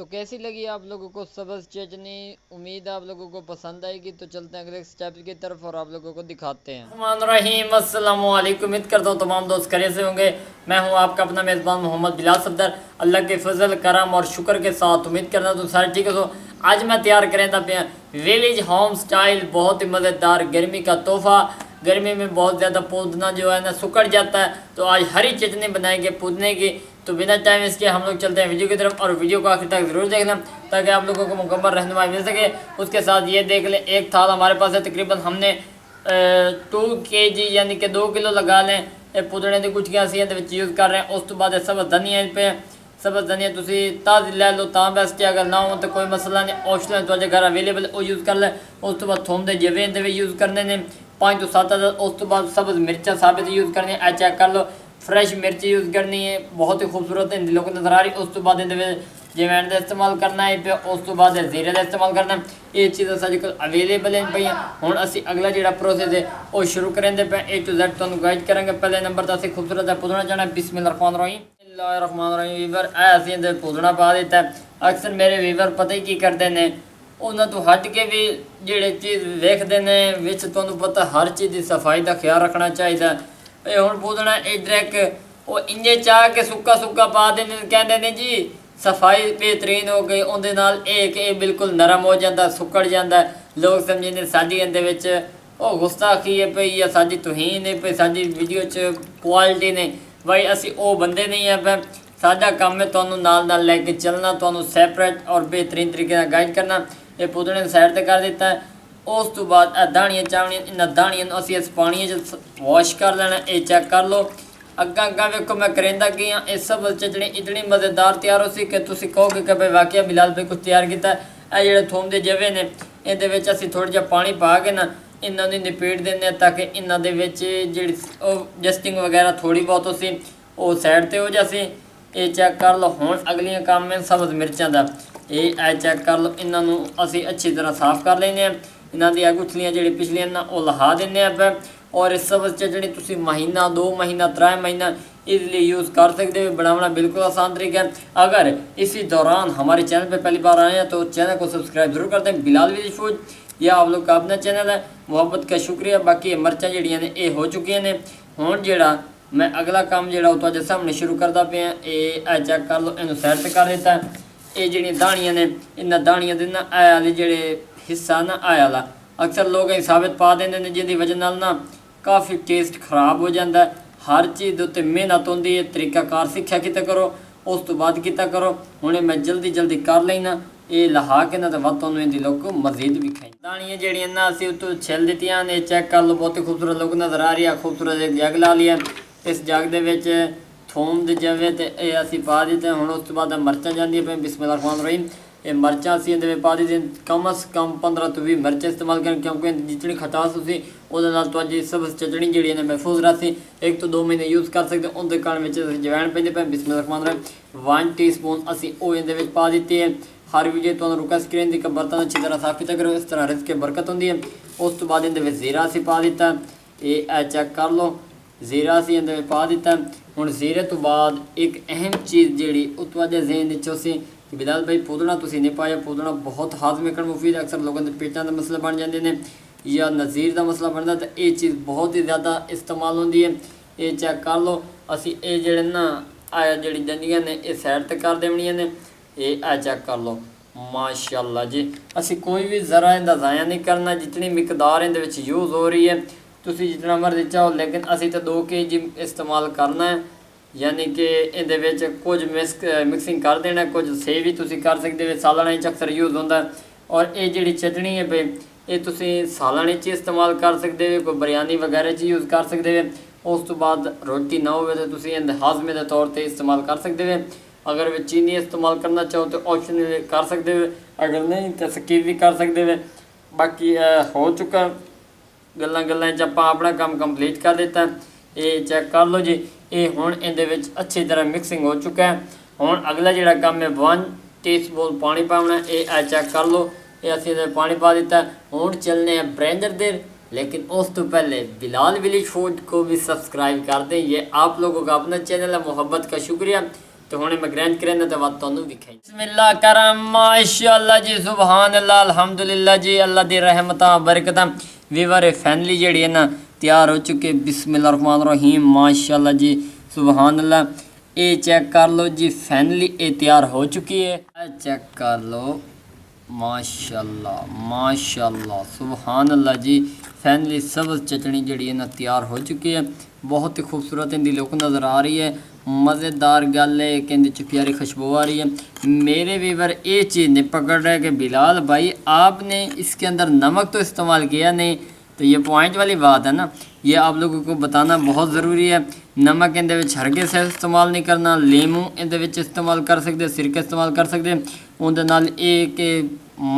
तो कैसी लगी आप लोगों को सब्ज़ चटनी? उम्मीद है आप लोगों को पसंद आएगी। तो चलते हैं अगले स्टेप की तरफ और आप लोगों को दिखाते हैं। रहीम अस्सलाम वालेकुम। उम्मीद करता हूँ तमाम दोस्त खैरियत से होंगे। मैं हूँ आपका अपना मेज़बान मोहम्मद बिलाल सफदर। अल्लाह के फजल करम और शुक्र के साथ उम्मीद करता हूँ सारे ठीक हो। आज मैं तैयार करें था पे विलेज होम स्टाइल बहुत ही मज़ेदार गर्मी का तोहफ़ा। गर्मी में बहुत ज़्यादा पुदीना जो है ना सुकड़ जाता है, तो आज हरी चटनी बनाएंगे पुदीने की। तो बिना टाइम इसके हम लोग चलते हैं वीडियो की तरफ, और वीडियो को आखिर तक ज़रूर देखना ताकि आप लोगों को मुकम्मल रहनुमाई मिल सके। उसके साथ ये देख लें, एक थाल हमारे पास है, तकरीबन हमने 2 kg यानी कि 2 किलो लगा लें पुदीने की गुठलियां असी यूज़ कर रहे हैं। उस तो बाद सब्ज़ धनिया पे सब्ज़ धनिया तुसी ताज़ी लै लो तां बेस्ट है, अगर ना हो तो कोई मसला नहीं, ऑप्शनल तुहाडे घर अवेलेबल वो यूज़ कर ले। उस तो बाद थोम दे जिवें इहदे विच यूज़ करने ने 5 तो 7 अदद। उस तो बाद सब्ज़ मिर्चा साबित यूज़ करनी है, चेक कर लो। फ्रैश मिर्च यूज़ करनी है, बहुत ही खूबसूरत हिंदी लोग नज़र आ रही। उस तो बाद जिवें का इस्तेमाल करना है पे, उस तो बाद जीरे का इस्तेमाल करना। ये चीज़ां साडे कोल अवेलेबल हैं पईयां। हुण असीं अगला जिहड़ा प्रोसेस है वो शुरू करेंदे पे, A to Z तुहानूं गाइड करांगे। पहले नंबर तो असीं खूबसूरत है पुदीना चाहना। बिस्मिल्लाहिर्रहमानिर्रहीम। वीवर असीं इहदे पुदीना पा दिता है। अक्सर मेरे वीवर पता ही की करते हैं, उन्होंने तो हट के भी जिहड़े चीज़ वेखते हैं विच तुहानूं पता हर चीज़ की सफाई का ख्याल रखना चाहिए। हुण पुदीना इधर एक वो इंजे चाह के सुक्का सुक्का पा देने, कहते हैं जी सफाई बेहतरीन हो गई, उहदे नाल ये बिल्कुल नरम हो जाता, सुकड़ जाता। लोग समझते साडी इहदे विच वो गुस्ताखी है पई या साडी तुहीन है पई, साडी वीडियो च क्वालिटी ने भाई असी वो बंदे नहीं है पे। साडा काम है तुहानूं नाल नाल लैके चलना, तुहानूं सैपरेट और बेहतरीन तरीके नाल गाइड करना। ये पुदीने साइड ते कर दिता है। उस तो बाद दाणियां चावणियां इन्हां दाणियां असीं इस पानी च वॉश कर लेना। ये चेक कर लो। अग्गा अग्गा वेखो मैं करेंदा की हाँ, इस सब्ज़ चटनी इतनी मज़ेदार तैयार हो सी कि तुसीं कहोगे कि भाई वाकई बिलाल भाई कुछ तैयार किया। ये जिहड़े थोम दे जवे ने इहदे विच असीं थोड़ा जिहा पानी पा के ना इन्हां नूं निपेट दिंदे ताकि इन्हां दे विच जिहड़ी जस्टिंग वगैरह थोड़ी बहुत उसी वो साइड ते हो जासी। ये चेक कर लो। हुण अगलियां काम में सब्ज़ मिर्चां दा। ये चेक कर लो। इन्हां नूं असीं अच्छी तरह साफ़ कर लैंदे आं। इन्हां दी गुठलियां जिहड़ी पिछलियां ना वो लहा दिंदे आं पे। और इस सब्ज़ चटनी तुसीं महीना 2 महीना 3 महीना ईजली यूज़ कर सकते हो। बनाना बिल्कुल आसान तरीका है। अगर इसी दौरान हमारे चैनल पे पहली बार आए हैं तो चैनल को सब्सक्राइब जरूर करते हैं। बिलाल विलेज फूड या आप लोग का अपना चैनल है, मुहब्बत का शुक्रिया। बाकी मिर्चां जिहड़ियां ने ये हो चुकियां ने। हुण जिहड़ा मैं अगला काम जिहड़ा तुहाडे सामने शुरू करदा पिया। ये चेक कर लो, इनू साइड ते कर दिता। ये जिहड़ियां दाणियां ने इन्हां दाणियां दे ना आए वाले जिहड़े हिस्सा ना आए वाला अक्सर लोग साबित पा देंदे ने, जिहदी वजह नाल ना काफ़ी टेस्ट खराब हो जाता है। हर चीज़ के उत्ते मेहनत होंदी है, तरीकाकार सीखा किता करो, उस तो बाद किता करो। हुणे मैं जल्दी जल्दी कर लेना। ये लहा के ना तो वध तुहानूं इहदी लोग मजीद भी खाई। दाणियां जिहड़ियां ना असीं उत्तों छिल दित्तियां ने। चेक कर लो, बहुत ही खूबसूरत लोग नज़र आ रही है। खूबसूरत एक जग ला लिया। इस जग दे विच थोम दे जवे ते ये असीं पा दित्ते। हुण उस तो बाद मिर्चां जांदियां पे। बिस्मिल्लाहिर्रहमानिर्रहीम। ये मिर्चां असीं इहदे विच पा दित्तियां। कम अज़ कम 15 तो 20 मिर्च इस्तेमाल करें, क्योंकि जितनी खटास उसी उहदे नाल तुहाडी सब्ज़ चटनी जिहड़ी ने महफूज रहती। 1 तो 2 महीने यूज़ कर सकते। उहदे कारण विच अजवैन पैंदी पे। बिस्मिल्लाहिर्रहमानिर्रहीम। 1 टीस्पून असीं वो इहदे विच पा दित्ती है। हर वीडियो तुहानूं रिक्वेस्ट करें कि बर्तन अच्छी तरह साफ किया करो, इस तरह रिज़्क़ की बरकत होंदी है। उस तो बाद इहदे विच ज़ीरा असीं पा दित्ता। ये चेक कर लो, ज़ीरा असीं इहदे विच पा दित्ता। हुण ज़ीरे तो बाद एक अहम चीज़ जिहड़ी वो तुहाडे ज़हन विच सी कि बिलाल भाई पुदीना तुसीं नहीं पाया। पुदीना बहुत हाज़मे करन मुफीद है। अक्सर लोगों के पेटां दा मसला बन जाते हैं या नज़ीर का मसला बनता, तो ये चीज़ बहुत ही ज़्यादा इस्तेमाल होंदी है। ये चेक कर लो। असीं ये जिहड़े ना आया जिहड़ी डंडियां ने ये साइड ते कर देवणियां ने। ये चेक कर लो, माशाअल्लाह जी। असी कोई भी ज़रा इहदा ज़ाया नहीं करना। जितनी मिकदार इहदे विच यूज़ हो रही है तुसीं जितना मर्जी चाहो, लेकिन असी तो 2 kg इस्तेमाल करना है। यानी कि इहदे विच कुछ मिक्सिंग कर देना, कुछ सेव भी तुसीं कर सकते हो। सालण च अक्सर यूज़ होंदा। और ये जिहड़ी चटनी है पे ये तुसीं सालण च इस्तेमाल कर सकते हो, कोई बिरयानी वगैरह च यूज़ कर सकते हो। उस तो बाद रोटी ना हो तो तुसीं इहदे हाज़मे के तौर पर इस्तेमाल कर सकते हो। अगर वे चीनी इस्तेमाल करना चाहो तो ऑप्शन कर सकते हो, अगर नहीं तो स्किप भी कर सकते हो। बाकी हो चुका गल्लां गल्लां च आपां अपना काम कंप्लीट कर दिता। ये चेक कर लो जी। ये हुण इहदे विच अच्छी तरह मिक्सिंग हो चुका है। हुण अगला जिहड़ा काम है 1 टीस्पून पानी पाना। ये चेक कर लो, ये असीं इहदे पानी पा दिता। हुण चलने हैं ब्लेंडर दे, लेकिन उस तो पहले बिलाल विलेज फूड को भी सब्सक्राइब कर दें। ये आप लोगों का अपना चैनल है, मुहब्बत का शुक्रिया। ਤੇ ਹੁਣੇ ਮੈਂ ਗ੍ਰੈਂਡ ਕਰਨਾ ਤੇ ਬਾਅਦ ਤੁਹਾਨੂੰ ਵਿਖਾਈ ਬਿਸਮਿਲ੍ਲਾ ਕਰਮ ਮਾਸ਼ਾਅੱਲਾ ਜੀ ਸੁਭਾਨ ਅੱਲਾ ਅਲਹਮਦੁਲਿल्लाह ਜੀ ਅੱਲਾ ਦੀ ਰਹਿਮਤਾਂ ਬਰਕਤਾਂ ਵੀਵਰ ਫੈਨਲੀ ਜਿਹੜੀ ਹੈ ਨਾ ਤਿਆਰ ਹੋ ਚੁੱਕੇ ਬਿਸਮਿਲ੍ਲਾ ਰਹਿਮਾਨ ਰਹੀਮ ਮਾਸ਼ਾਅੱਲਾ ਜੀ ਸੁਭਾਨ ਅੱਲਾ ਇਹ ਚੈੱਕ ਕਰ ਲਓ ਜੀ ਫੈਨਲੀ ਇਹ ਤਿਆਰ ਹੋ ਚੁੱਕੀ ਹੈ ਚੈੱਕ ਕਰ ਲਓ ਮਾਸ਼ਾਅੱਲਾ ਮਾਸ਼ਾਅੱਲਾ ਸੁਭਾਨ ਅੱਲਾ ਜੀ ਫੈਨਲੀ ਸਬਜ਼ ਚਟਣੀ ਜਿਹੜੀ ਹੈ ਨਾ ਤਿਆਰ ਹੋ ਚੁੱਕੀ ਹੈ बहुत ही खूबसूरत इनकी लुक नज़र आ रही है मज़ेदार गल है कि इनकी प्यारी खुशबू आ रही है मेरे व्यूअर ये चीज़ नहीं पकड़ रहे कि बिलाल भाई आपने इसके अंदर नमक तो इस्तेमाल किया नहीं तो ये पॉइंट वाली बात है ना ये आप लोगों को बताना बहुत ज़रूरी है नमक इहदे विच हरगे से इस्तेमाल नहीं करना लीमू इहदे विच इस्तेमाल कर सकते सिरका इस्तेमाल कर सकते उहदे नाल ये कि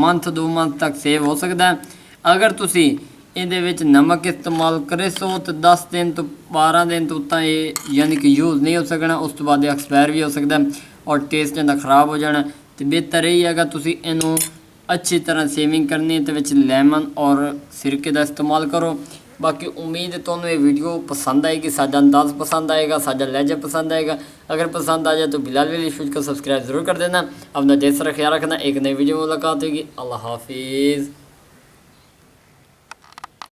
मंथ 2 मंथ तक सेव हो सकता है अगर तुसी ਇਹਦੇ ਵਿੱਚ ਨਮਕ ਇਸਤੇਮਾਲ ਕਰੇ ਸੋ ਤੇ 10 ਦਿਨ ਤੋਂ 12 ਦਿਨ ਤੋਂ ਤਾਂ ਇਹ ਯਾਨੀ ਕਿ ਯੂਜ਼ ਨਹੀਂ ਹੋ ਸਕਣਾ ਉਸ ਤੋਂ ਬਾਅਦ ਐਕਸਪਾਇਰ ਵੀ ਹੋ ਸਕਦਾ ਔਰ ਟੇਸਟ ਇਹਦਾ ਖਰਾਬ ਹੋ ਜਾਣਾ ਤੇ ਬਿਹਤਰ ਇਹ ਹੈਗਾ ਤੁਸੀਂ ਇਹਨੂੰ ਅੱਛੀ ਤਰ੍ਹਾਂ ਸੇਵਿੰਗ ਕਰਨੀ ਤੇ ਵਿੱਚ ਲੈਮਨ ਔਰ ਸਿਰਕੇ ਦਾ ਇਸਤੇਮਾਲ ਕਰੋ ਬਾਕੀ ਉਮੀਦ ਹੈ ਤੁਹਾਨੂੰ ਇਹ ਵੀਡੀਓ ਪਸੰਦ ਆएगी साझा अंदाज़ पसंद आएगा साझा लहजा पसंद आएगा अगर पसंद आ जाए तो बिलाल वली फूड को सब्सक्राइब ज़रूर कर देना अपना जैसा ख्याल रखना एक नई वीडियो में मुलाकात होगी अल्लाह हाफिज़।